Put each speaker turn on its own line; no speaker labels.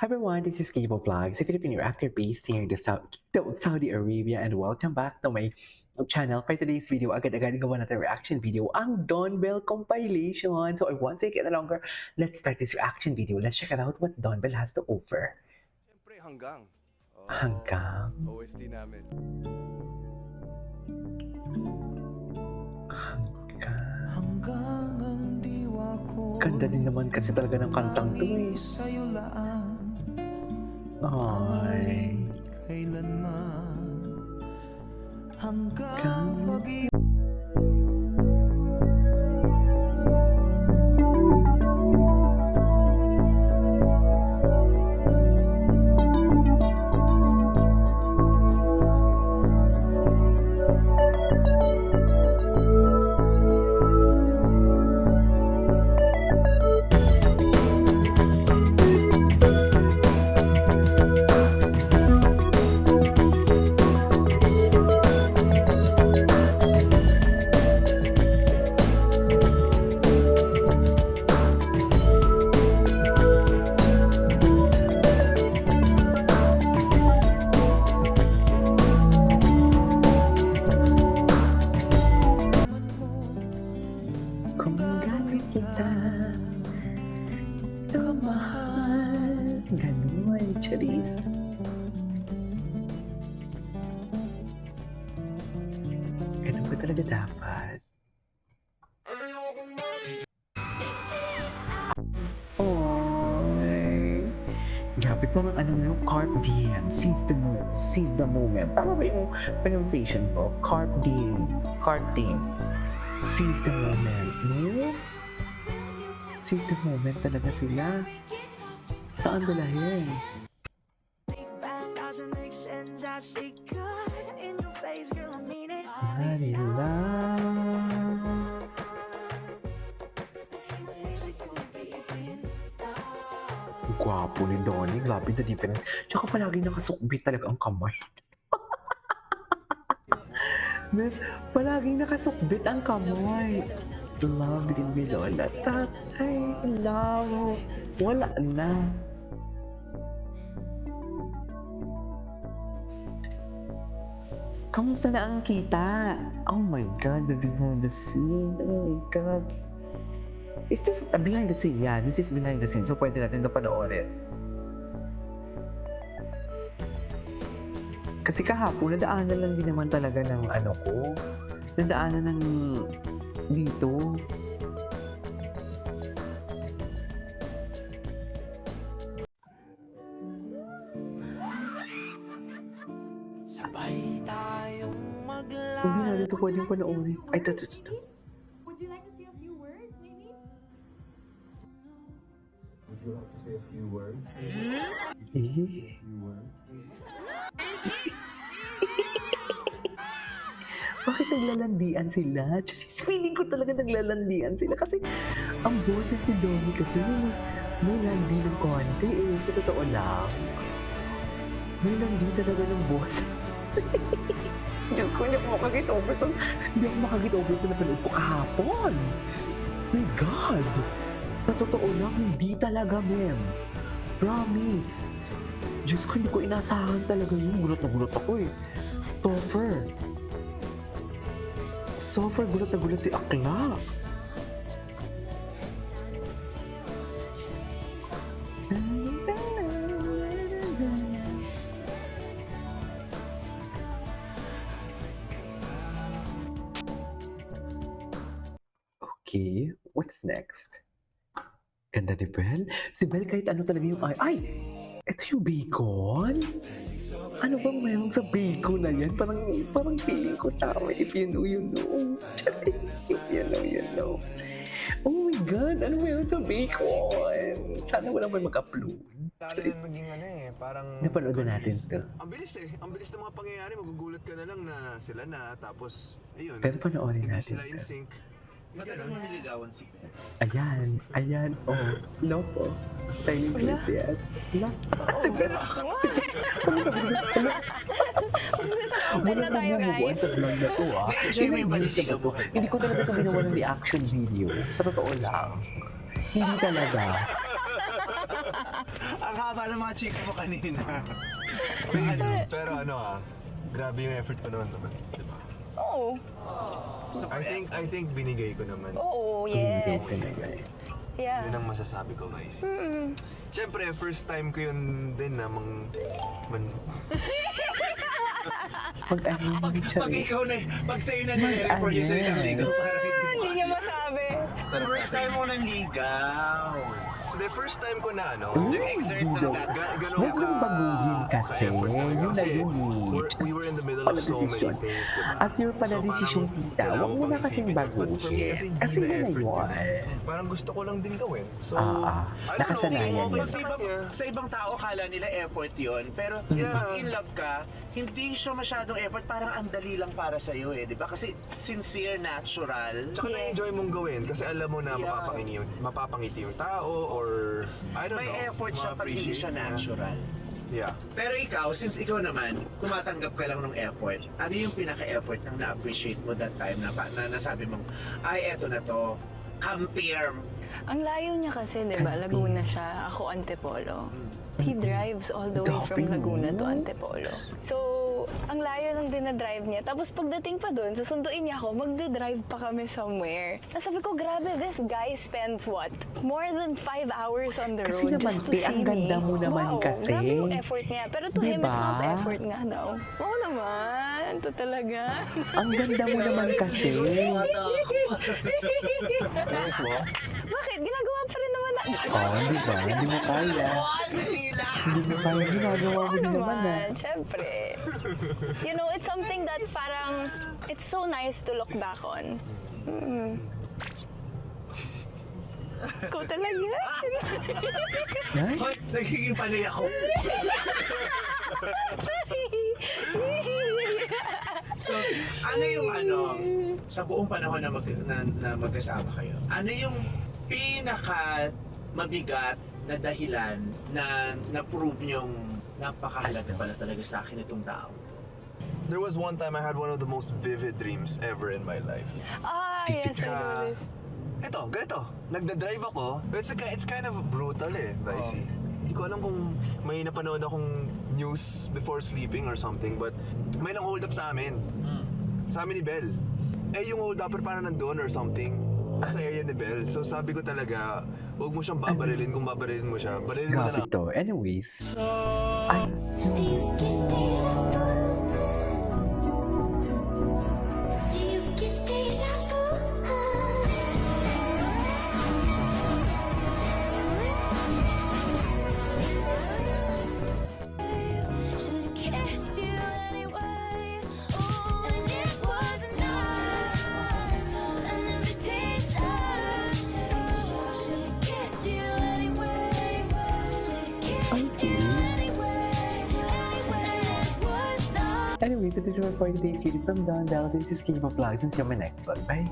Hi everyone, this is Cable Vlogs, a Filipino actor based here in the Kingdom of Saudi Arabia, and welcome back to my channel. For today's video, agad-agad gawa natin reaction video, ang Dawn Bell compilation. So I won't take it any longer. Let's start this reaction video. Let's check it out what Dawn Bell has to offer.
Siyempre, hanggang.
Hanggang?
OST namin.
Hanggang ang diwa ko. Ganda din naman kasi talaga ng kantang to eh. Ay. Kailanman hanggang kung gano'n kita kamahal, gano'n, Charis. Ganun ba talaga dapat? Oy, grabe pa man ano yung carp diem, seize the moment. Tama ba yung pronunciation ko? Carp diem. Seize the moment, no? Seize the moment talaga sila. Saan dalahin? Manila. Gwapo ni Donnie. Grabe the difference. Tsaka palagi nakasukbit talaga ang kamay. Palaging nakasukbit ang kamay. Love din ni Lola. Tatay, love. Wala na. Kamusta na ang kita? Oh my God, the behind the scene. Oh my God. Is this a behind the scene? Yeah, this is behind the scene. So pwede natin na panoorin. Kasi kahapon, nadaanan lang din naman talaga ng ano ko. Nadaanan ng dito.
Sabay tayong maglakad.
Hindi na dito pwedeng panoorin. Ay, ito.
Would you like to say a few words, maybe?
Would you like to say a few words?
Eh. Bakit naglalandian sila? Feeling ko talaga naglalandian sila kasi ang boses ni Donnie kasi may landi ng konti eh. Sa totoo lang. May landi talaga ng boses. Diyos ko, hindi ako makakit-over sa... Hindi ako makakit-over sa napanood ko kahapon. My God! Sa totoo lang, hindi talaga, ma'am. Promise. Diyos ko, hindi ko inasahan talaga yun. Gulat na gulat ako eh. Soffer, gulat na gulat si Akla. Okay, what's next? Ganda ni Belle. Si Belle kahit ano talaga yung ay! Ito yung bacon? Ano bang meron sa bacon na yan? Parang feeling ko tama. If you know, you know. If you know, you know. Oh my God! Ano meron sa bacon? Sana walang may mag-upload.
Talagang maging ano eh, parang...
Napanood na natin to.
Ang bilis eh. Ang bilis ng mga pangyayari. Magugulat ka na lang na sila na. Tapos, ayun.
Pero panoorin
Hindi
natin
sila in
to.
sync.
Matagal mo niligawan si Ben?
Ayan. Oh, no po. Silence means yes. La. Si Belle.
Open na tayo, guys.
Sa vlog na to ah.
Enjoy mo yung balita mo.
Hindi ko talaga ito ginawa ng reaction video. Sa totoo lang. Hindi talaga.
Ang haba ng mga chika mo kanina.
Pero grabe yung effort ko noon naman. Diba?
Oo.
I think binigay ko naman.
Oo,
Hindi
yes.
pinagay.
Yeah.
Yun ang masasabi ko, guys.
Mm.
Siyempre, first time ko yun din na
Pag ikaw na, pag sa'yo na nire-refer yung salitang ligaw, parang
Hindi niya masabi.
First time mo nang ligaw.
The first time ko na
Nag-exert ng that.
Huwag kang baguhin kasi. Yun na yun
we were in the middle of so many
Pala-desisyon.
things, diba?
As your pala-desisyon, tita, huwag mo na kasing baguhin. Kasi yun na yun.
Parang gusto ko lang din gawin. So,
Ah,
I don't know,
nakasanayan
okay
yun.
sa kanya.
Sa ibang tao, kala nila effort yun. Pero
Yeah.
pag in love ka, hindi siya masyadong effort. Parang ang dali lang para sa'yo eh. Di ba? Kasi sincere, natural.
Tsaka na-enjoy mong gawin kasi alam mo na
Yeah.
mapapangiti yung tao or I don't
May
know.
effort siya pag hindi siya
ma-appreciate
natural.
Yeah.
Pero ikaw, since ikaw naman, tumatanggap ka lang ng effort, ano yung pinaka-effort ng na-appreciate mo that time na nasabi mong, ay, eto na to, compare.
Ang layo niya kasi, di ba? Laguna siya. Ako, Antipolo. He drives all the way from
Grabe,
Laguna to
no?
Antipolo. So, ang layo ng dinadrive niya. Tapos pagdating pa doon, susunduin niya ako, magdadrive pa kami somewhere. Tapos sabi ko, grabe, this guy spends what? More than 5 hours on the
Kasi
road
naman,
just to
te,
see
ang
me.
ganda mo naman
Wow,
kasi.
grabe yung effort niya. Pero to him, it's not
Diba?
effort nga daw. Oo naman, to talaga.
Ang ganda mo naman kasi.
Yes mo?
Bakit? Ginagawa pa rin naman na.
Oh, di ba? Hindi mo kaya. Hindi mo kaya. Ginagawa mo din naman na.
Syempre. You know, it's something that parang, it's so nice to look back on. Mm. Ikaw talaga.
Ay,
Hoy, nagiging panay ako. So, ano yung sa buong panahon na magkasama kayo, ano yung pinaka mabigat na dahilan na na-prove nyong napakahalaga pala talaga sa akin itong tao?
There was one time I had one of the most vivid dreams ever in my life.
Ah, yes, I know this.
Ito, ganito. Nagda-drive ako. It's kind of brutal Dicey. Hindi ko alam kung may napanood akong news before sleeping or something, but may nang hold up sa amin. Sa amin ni Belle. Yung hold upper parang nandun or something. Sa area ni Belle. So sabi ko talaga, huwag mo siyang babarilin. Kung babarilin mo siya, barilin mo na
grabe
lang.
to. Anyways. Ay,
Do you get deja vu? Do you get deja vu? Should've kissed you anyway. And it was not an invitation. Should've kissed you anyway. Should've kissed you anyway. It was not.
anyways, this is for today's video from Don Bell. This is King of Vlogs and see you on my next vlog. Bye!